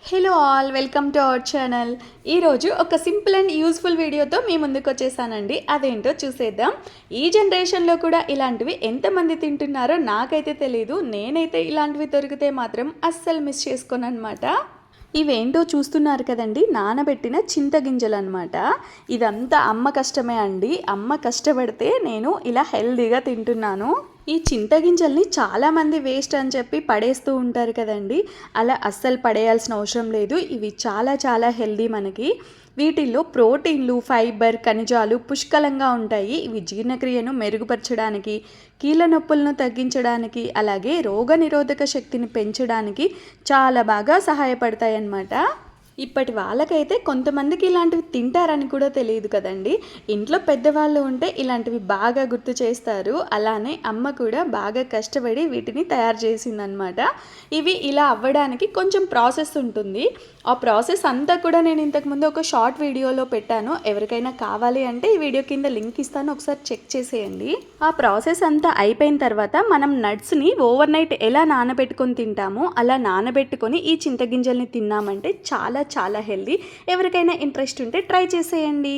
Hello all, welcome to our channel. ఈరోజు ఒక simple and useful వీడియోతో మీ ముందుకు వచ్చేసానండి. అదేంటో చూసేద్దాం. ఈ జనరేషన్లో కూడా ఇలాంటివి ఎంతమంది తింటున్నారో నాకైతే తెలీదు. నేనైతే ఇలాంటివి దొరికితే మాత్రం అస్సలు మిస్ చేసుకోను అనమాట. ఇవేంటో చూస్తున్నారు కదండి, నానబెట్టిన చింతగింజలు అనమాట. ఇదంతా అమ్మ కష్టమే అండి. అమ్మ కష్టపడితే నేను ఇలా హెల్దీగా తింటున్నాను. ఈ చింతగింజల్ని చాలామంది వేస్ట్ అని చెప్పి పడేస్తూ ఉంటారు కదండి. అలా అస్సలు పడేయాల్సిన అవసరం లేదు. ఇవి చాలా చాలా హెల్దీ మనకి. వీటిల్లో ప్రోటీన్లు, ఫైబర్, ఖనిజాలు పుష్కలంగా ఉంటాయి. ఇవి జీర్ణక్రియను మెరుగుపరచడానికి, కీళ్ళ నొప్పులను తగ్గించడానికి, అలాగే రోగనిరోధక శక్తిని పెంచడానికి చాలా బాగా సహాయపడతాయి అన్నమాట. ఇప్పటి వాళ్ళకైతే కొంతమందికి ఇలాంటివి తింటారని కూడా తెలియదు కదండి. ఇంట్లో పెద్దవాళ్ళు ఉంటే ఇలాంటివి బాగా గుర్తు చేస్తారు. అలానే అమ్మ కూడా బాగా కష్టపడి వీటిని తయారు చేసిందనమాట. ఇవి ఇలా అవ్వడానికి కొంచెం ప్రాసెస్ ఉంటుంది. ఆ ప్రాసెస్ అంతా కూడా నేను ఇంతకుముందు ఒక షార్ట్ వీడియోలో పెట్టాను. ఎవరికైనా కావాలి అంటే ఈ వీడియో కింద లింక్ ఇస్తాను, ఒకసారి చెక్ చేసేయండి. ఆ ప్రాసెస్ అంతా అయిపోయిన తర్వాత మనం నట్స్ని ఓవర్ నైట్ ఎలా నానబెట్టుకొని తింటామో అలా నానబెట్టుకొని ఈ చింతగింజల్ని తిన్నామంటే చాలా చాలా హెల్దీ. ఎవరికైనా ఇంట్రెస్ట్ ఉంటే ట్రై చేసేయండి.